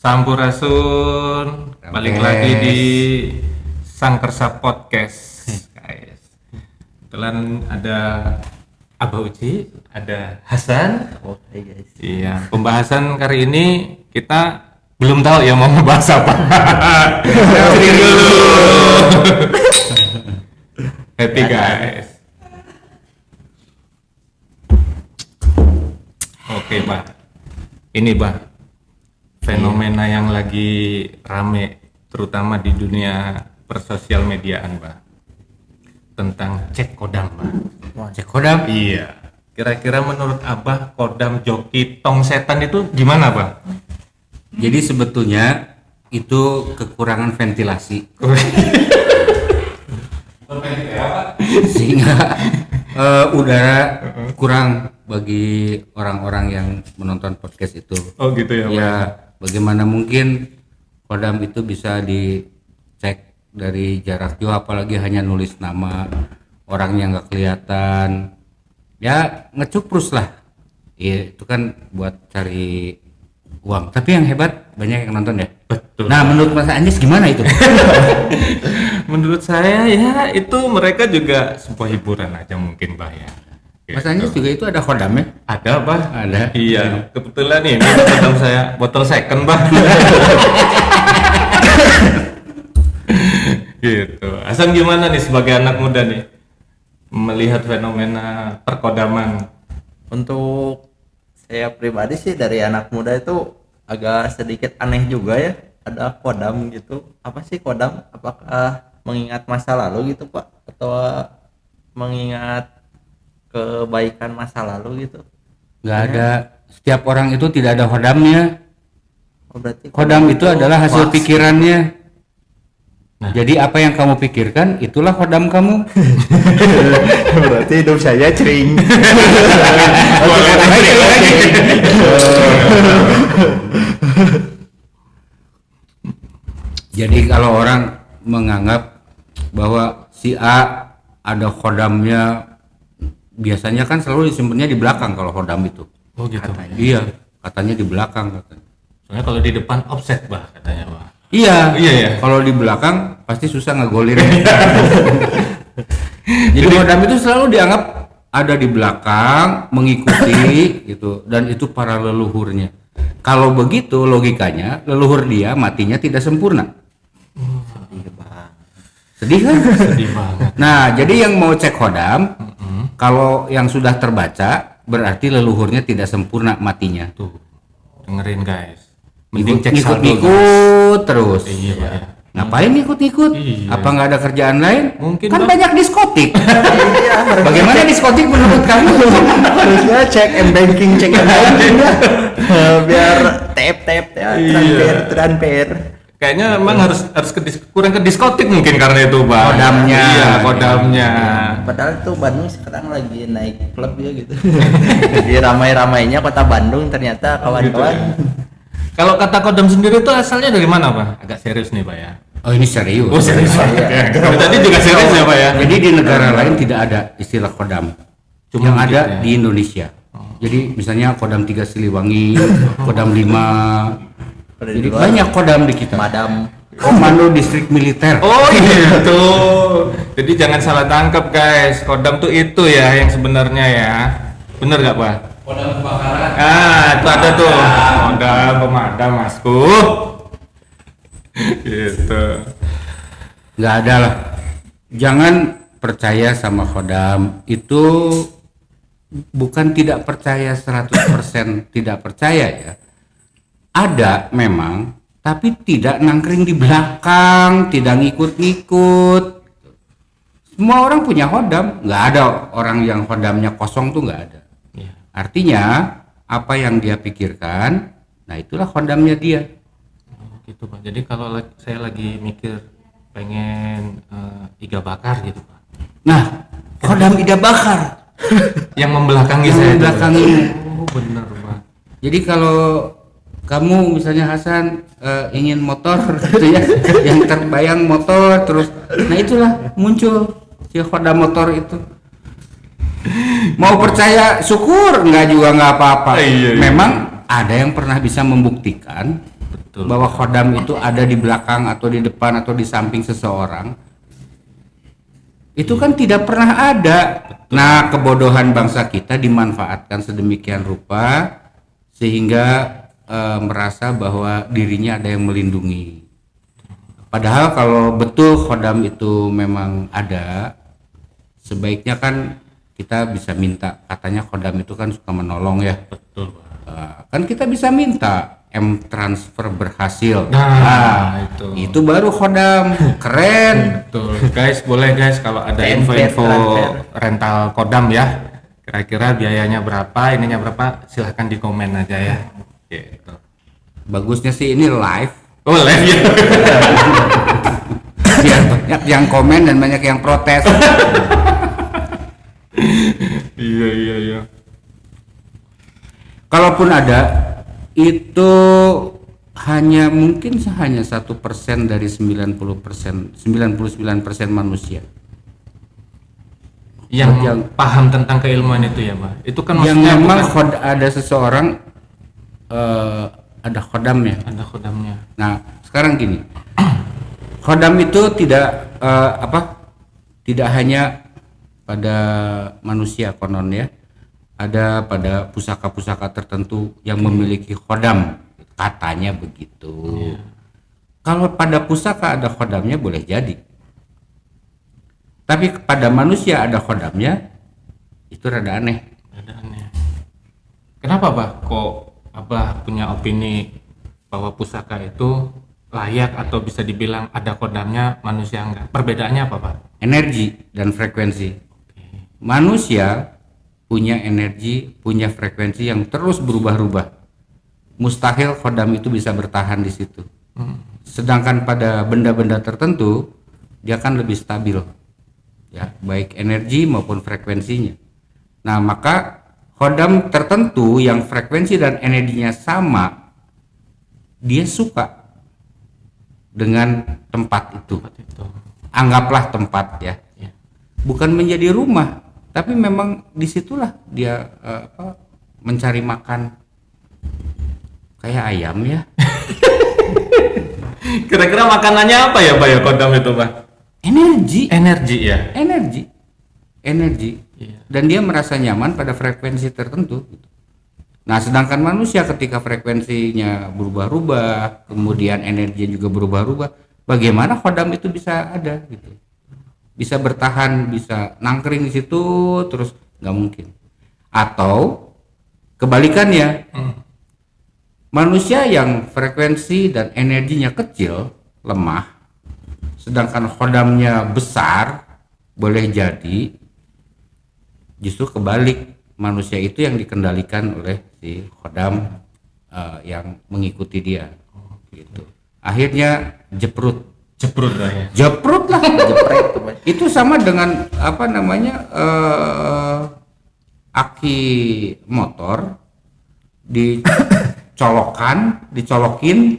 Sampurasun, balik lagi di Sangkersa Podcast, guys. Kebetulan ada Abah Uci, ada Hasan. Oke guys. Iya, pembahasan kali ini kita belum tahu ya mau ngebahas apa. Ceri dulu. Happy guys. Oke, Pak. Ini, Pak. Fenomena yang lagi rame terutama di dunia persosial mediaan, Pak, tentang cek kodam, Pak. Cek kodam? Iya. Kira-kira menurut Abah kodam joki tong setan itu gimana, Pak? Jadi sebetulnya itu kekurangan ventilasi sehingga udara kurang bagi orang-orang yang menonton podcast itu. Oh gitu ya, Pak. Ya, bagaimana mungkin kodam itu bisa dicek dari jarak jauh, apalagi hanya nulis nama orangnya nggak kelihatan. Ya ngecuprus lah. Iya, itu kan buat cari uang. Tapi yang hebat banyak yang nonton ya. Betul. Nah, menurut Mas Anies gimana itu? Menurut saya ya itu mereka juga sebuah hiburan aja mungkin, Bah ya. Mas Anies juga itu ada kodamnya? Ada, Bah. Ada. Iya, kebetulan ini kodam saya botol second, Bah. Gitu. Hasan gimana nih sebagai anak muda nih melihat fenomena perkodaman? Untuk saya pribadi sih dari anak muda itu agak sedikit aneh juga ya, ada kodam gitu. Apa sih kodam? Apakah mengingat masa lalu gitu, Pak? Atau mengingat kebaikan masa lalu gitu? Nggak ada. Setiap orang itu tidak ada kodamnya. Oh, berarti Kodam itu adalah hasil hoax. pikirannya. Nah. Jadi apa yang kamu pikirkan itulah kodam kamu. Berarti hidup saya cering. Jadi kalau orang menganggap bahwa si A ada kodamnya, biasanya kan selalu disimpannya di belakang kalau kodam itu. Oh gitu. Iya, katanya di belakang katanya. Soalnya kalau di depan offset, Bah, katanya, Bah. Iya, Iya, ya. Kalau di belakang pasti susah ngegolin. Jadi kodam itu selalu dianggap ada di belakang, mengikuti gitu, dan itu para leluhurnya. Kalau begitu logikanya, leluhur dia matinya tidak sempurna. Sedih kan? Sedih banget. Nah, jadi yang mau cek kodam, kalau yang sudah terbaca, berarti leluhurnya tidak sempurna matinya. Tuh. Dengerin, guys. Mending cek saldo, guys. Ngikut terus. Iya, Pak, ya. Ngapain ikut-ikut? Iya. Apa nggak ada kerjaan lain? Mungkin, Kan Bang. banyak diskotik. Bagaimana diskotik menurut kamu? Harusnya cek m-banking, cek m-banking ya. Biar tap ya, transfer. Kayaknya memang harus kurang ke diskotik mungkin karena itu, Bang. Kodamnya. Iya, kodamnya. Padahal tuh Bandung sekarang lagi naik klub ya gitu. Jadi ramai-ramainya kota Bandung ternyata kawan-kawan. Kalau kata kodam sendiri itu asalnya dari mana, Pak? Agak serius nih, Pak ya. Oh, ini serius. Oh, serius. Iya. Dari tadi juga serius ya, Pak ya. Jadi di negara lain tidak ada istilah kodam. Cuma yang gitu ada ya. di Indonesia. Jadi misalnya kodam 3 Siliwangi, kodam 5. Kalau di Jadi luar, banyak kodam di kita. Madam. Komando Distrik Militer. Oh gitu. Jadi jangan salah tangkap, guys. Kodam tuh itu ya yang sebenarnya ya. Bener nggak, Pak? Kodam kebakaran. Itu ada tuh. Kodam pemadam, Masku. Gitu. Nggak ada lah. Jangan percaya sama kodam. Itu bukan tidak percaya 100% tidak percaya ya. Ada memang, tapi tidak nangkring di belakang, tidak ngikut-ngikut. Semua orang punya kodam, nggak ada orang yang kodamnya kosong tuh nggak ada. Iya. Artinya apa yang dia pikirkan, nah itulah kodamnya dia. Gitu, Pak. Jadi kalau saya lagi mikir pengen iga bakar gitu, Pak. Nah, kodam ida bakar Yang membelakangi yang saya. itu, Pak. membelakangi. Oh, bener, Pak. Jadi kalau kamu misalnya Hasan ingin motor gitu ya, yang terbayang motor terus, nah itulah muncul si kodam motor itu. Mau percaya syukur, enggak juga nggak apa-apa. Iya. Memang ada yang pernah bisa membuktikan Betul. bahwa khodam itu ada di belakang atau di depan atau di samping seseorang, itu kan tidak pernah ada. Nah, kebodohan bangsa kita dimanfaatkan sedemikian rupa sehingga merasa bahwa dirinya ada yang melindungi. Padahal kalau betul khodam itu memang ada, sebaiknya kan kita bisa minta. Katanya khodam itu kan suka menolong ya. Betul, Pak. Kan kita bisa minta transfer berhasil. Nah, itu baru khodam. Keren. Betul. Guys, boleh guys kalau ada info-info rental kodam ya. Kira-kira biayanya berapa, ininya berapa, silahkan di komen aja ya. Gitu. Bagusnya sih ini live. Oh, live ya. Biar banyak yang komen dan banyak yang protes. Iya. Kalaupun ada, itu mungkin hanya 1% dari 99% manusia Yang paham tentang keilmuan itu ya, Pak. Itu kan yang maksudnya memang bukan ada seseorang ada khodamnya. ada khodamnya. Nah, sekarang gini, khodam itu tidak tidak hanya pada manusia konon ya, ada pada pusaka-pusaka tertentu yang memiliki khodam, katanya begitu. Kalau pada pusaka ada khodamnya boleh jadi, tapi pada manusia ada khodamnya, itu rada aneh. Ada aneh. Kenapa, Pak? Kok Abah punya opini bahwa pusaka itu layak atau bisa dibilang ada kodamnya, manusia enggak? Perbedaannya apa, Pak? Energi dan frekuensi. Manusia punya energi, punya frekuensi yang terus berubah-ubah. Mustahil khodam itu bisa bertahan di situ. Sedangkan pada benda-benda tertentu dia kan lebih stabil, ya, baik energi maupun frekuensinya. Nah, maka khodam tertentu yang frekuensi dan energinya sama, dia suka dengan tempat itu. Anggaplah tempat ya, bukan menjadi rumah, tapi memang disitulah dia mencari makan kayak ayam ya. Kira-kira makanannya apa ya, Pak ya, kodam itu, Pak? Energi Ya. energi Iya. dan dia merasa nyaman pada frekuensi tertentu. Nah, sedangkan manusia ketika frekuensinya berubah-ubah, kemudian energi juga berubah-ubah, bagaimana khodam itu bisa ada gitu, bisa bertahan, bisa nangkring di situ terus? Nggak mungkin. Atau kebalikannya, manusia yang frekuensi dan energinya kecil, lemah, sedangkan khodamnya besar, boleh jadi justru kebalik, manusia itu yang dikendalikan oleh si khodam yang mengikuti dia gitu. Akhirnya jeprut lah ya. jeprut lah. Itu sama dengan apa namanya, aki motor dicolokin,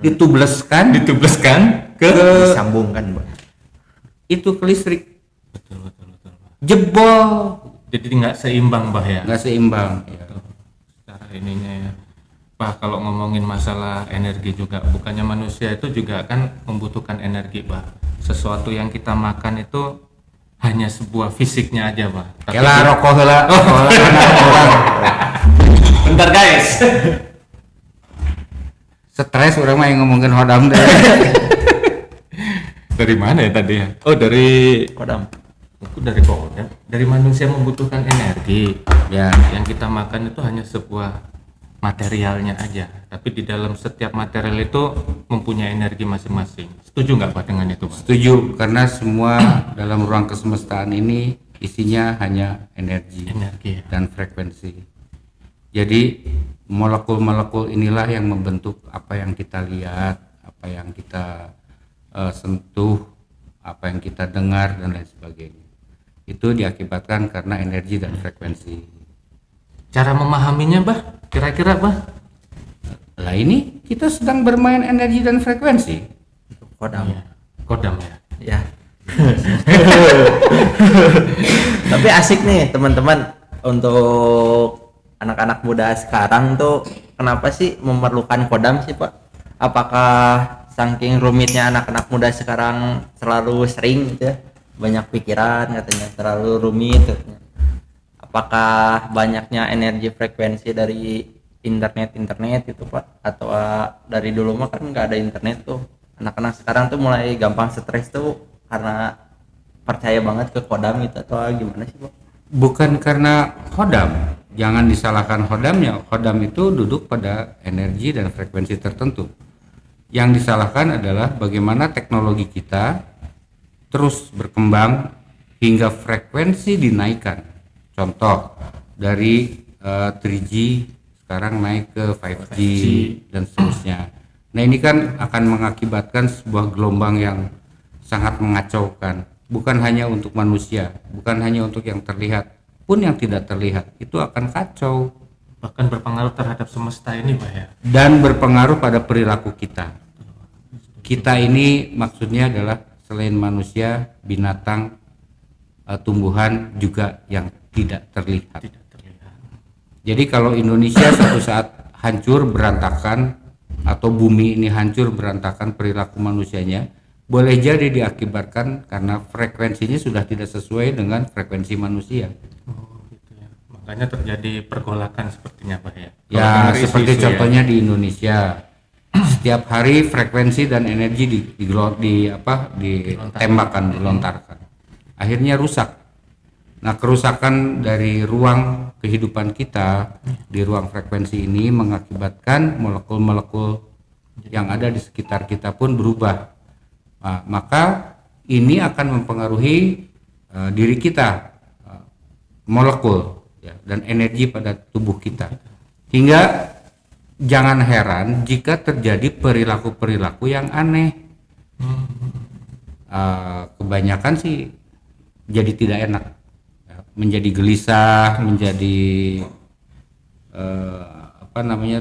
ditubleskan ke disambungkan, Pak. itu ke listrik, Betul, Pak. jebol, Jadi nggak seimbang, Bah ya. nggak seimbang ya. Secara ininya ya. Pak, kalau ngomongin masalah energi juga, bukannya manusia itu juga kan membutuhkan energi, Pak. Sesuatu yang kita makan itu hanya sebuah fisiknya aja, Pak. Tapi Kela rokok heula orang bentar, guys. stres orang mah yang ngomongin khodam deh. Dari mana ya tadi ya? Oh, dari Kodam. kodam. Dari manusia membutuhkan energi. Ya, Yang kita makan itu hanya sebuah materialnya aja, tapi di dalam setiap material itu mempunyai energi masing-masing. Setuju nggak, Pak, dengan itu, Pak? setuju, karena semua dalam ruang kesemestaan ini isinya hanya energi Energi ya. dan frekuensi. Jadi molekul-molekul inilah yang membentuk apa yang kita lihat, apa yang kita sentuh, apa yang kita dengar dan lain sebagainya. Itu diakibatkan karena energi dan frekuensi. Cara memahaminya, Bah, kira-kira, Bah? Lah ini kita sedang bermain energi dan frekuensi. Kodam. Iya. Kodam ya. Ya. Tapi asik nih teman-teman, untuk anak-anak muda sekarang tuh kenapa sih memerlukan kodam sih, Pak? apakah saking rumitnya anak-anak muda sekarang selalu sering gitu ya, banyak pikiran katanya terlalu rumit katanya. Apakah banyaknya energi frekuensi dari internet itu Pak, atau dari dulu mah kan nggak ada internet tuh, anak-anak sekarang tuh mulai gampang stres tuh karena percaya banget ke kodam gitu, atau gimana sih Pak? Bukan karena hodam, jangan disalahkan hodamnya. Hodam itu duduk pada energi dan frekuensi tertentu. Yang disalahkan adalah bagaimana teknologi kita terus berkembang hingga frekuensi dinaikkan. Contoh dari 3G sekarang naik ke 5G dan seterusnya. Nah ini kan akan mengakibatkan sebuah gelombang yang sangat mengacaukan, bukan hanya untuk manusia, bukan hanya untuk yang terlihat, pun yang tidak terlihat itu akan kacau Bahkan berpengaruh terhadap semesta ini Pak ya. dan berpengaruh pada perilaku kita. Kita ini maksudnya adalah selain manusia, binatang, tumbuhan juga yang tidak terlihat. Tidak terlihat. Jadi kalau Indonesia suatu saat hancur berantakan atau bumi ini hancur berantakan perilaku manusianya, boleh jadi diakibatkan karena frekuensinya sudah tidak sesuai dengan frekuensi manusia. Oh gitu ya. Makanya terjadi pergolakan sepertinya Pak ya. Kalau Ya dengar seperti isu-isu contohnya di Indonesia, setiap hari frekuensi dan energi ditembakkan, dilontarkan. Akhirnya rusak. Nah, kerusakan dari ruang kehidupan kita di ruang frekuensi ini mengakibatkan molekul-molekul yang ada di sekitar kita pun berubah. Nah, maka ini akan mempengaruhi diri kita, molekul ya, dan energi pada tubuh kita. Hingga jangan heran jika terjadi perilaku-perilaku yang aneh. Kebanyakan sih jadi tidak enak, menjadi gelisah, menjadi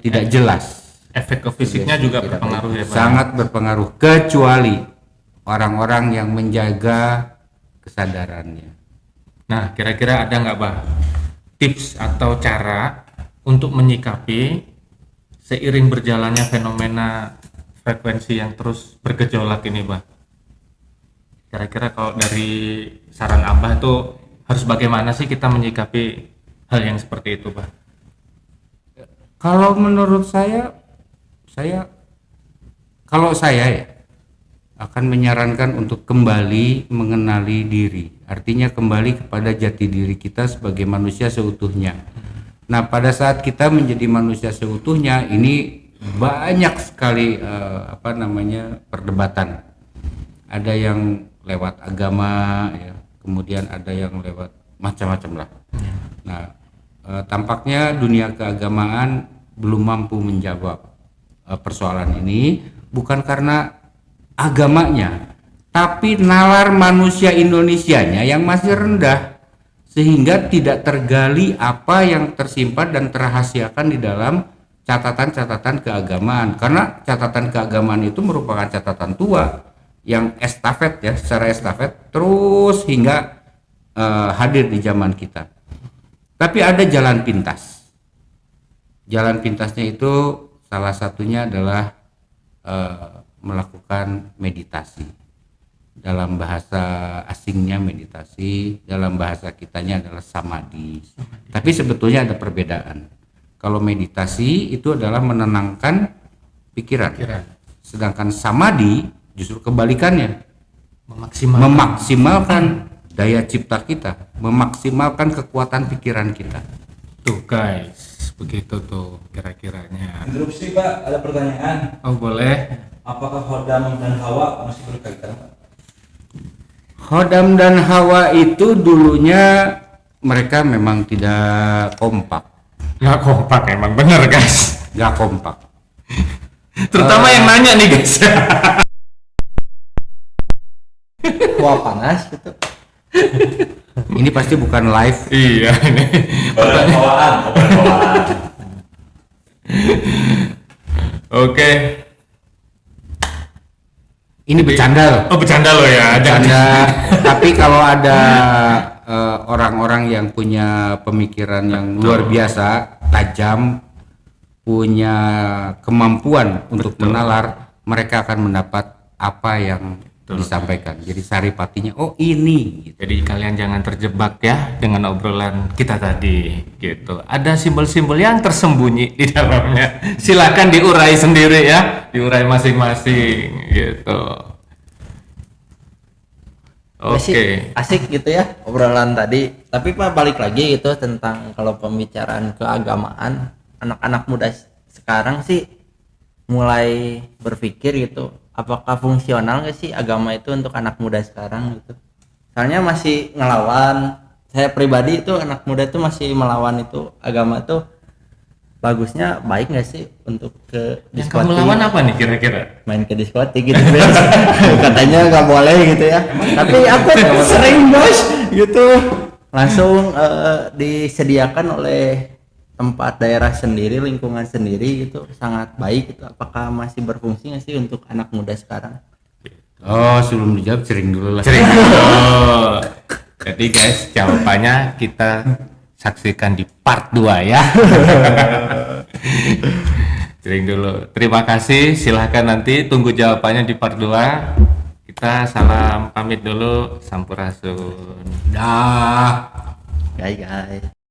tidak jelas. efek ke fisiknya juga berpengaruh ya Pak. Sangat berpengaruh, kecuali orang-orang yang menjaga kesadarannya. Nah, kira-kira ada nggak Pak tips atau cara untuk menyikapi seiring berjalannya fenomena frekuensi yang terus bergejolak ini Pak? Kira-kira kalau dari saran Abah tuh harus bagaimana sih kita menyikapi hal yang seperti itu Pak? Kalau menurut saya kalau saya ya akan menyarankan untuk kembali mengenali diri. Artinya kembali kepada jati diri kita sebagai manusia seutuhnya. Nah, pada saat kita menjadi manusia seutuhnya ini banyak sekali perdebatan. Ada yang lewat agama ya, kemudian ada yang lewat macam-macam lah. Nah, tampaknya dunia keagamaan belum mampu menjawab persoalan ini, bukan karena agamanya, tapi nalar manusia Indonesianya yang masih rendah, sehingga tidak tergali apa yang tersimpan dan terahasiakan di dalam catatan-catatan keagamaan. Karena catatan keagamaan itu merupakan catatan tua yang estafet ya, secara estafet terus hingga hadir di zaman kita. Tapi ada jalan pintas. Jalan pintasnya itu salah satunya adalah melakukan meditasi. Dalam bahasa asingnya meditasi, dalam bahasa kitanya adalah samadhi. Tapi sebetulnya ada perbedaan. Kalau meditasi itu adalah menenangkan pikiran. Sedangkan samadhi justru kebalikannya. Memaksimalkan daya cipta kita, memaksimalkan kekuatan pikiran kita. Tuh guys, begitu tuh kira-kiranya. Interupsi Pak, ada pertanyaan. Oh boleh. Apakah Hodam dan Hawa masih berkaitan Pak? Hodam dan Hawa itu dulunya mereka memang tidak kompak. Nggak kompak emang bener guys. Nggak kompak. Terutama yang nanya nih guys. Wah panas gitu. Ini pasti bukan live. Iya ini. Bawaan. Oke. Ini bercanda loh. Oh bercanda lo ya. Bercanda. Tapi kalau ada orang-orang yang punya pemikiran yang luar biasa, tajam, punya kemampuan untuk menalar, mereka akan mendapat apa yang disampaikan. Jadi saripatinya, oh ini gitu. Jadi kalian jangan terjebak ya dengan obrolan kita tadi gitu. Ada simbol-simbol yang tersembunyi di dalamnya. Silakan diurai sendiri ya, diurai masing-masing gitu. Ya sih, Oke. asik gitu ya obrolan tadi. Tapi Pak balik lagi gitu tentang kalau pembicaraan keagamaan, anak-anak muda sekarang sih mulai berpikir gitu, apakah fungsional nggak sih agama itu untuk anak muda sekarang gitu. Soalnya masih ngelawan. Saya pribadi itu anak muda itu masih melawan itu agama tuh bagusnya baik nggak sih untuk ke Yang kamu lawan apa nih kira-kira? main ke diskotik gitu Bes. Katanya nggak boleh gitu ya, tapi aku sering bos gitu langsung disediakan oleh tempat daerah sendiri, lingkungan sendiri gitu, sangat baik gitu. Apakah masih berfungsi nggak sih untuk anak muda sekarang? Oh, sebelum dijawab cering dulu lah. Sering. Oh. Jadi guys, jawabannya kita saksikan di part 2 ya. Sering dulu. Terima kasih. Silahkan nanti tunggu jawabannya di part 2. Kita salam pamit dulu. Sampurasun. Dah. Guys.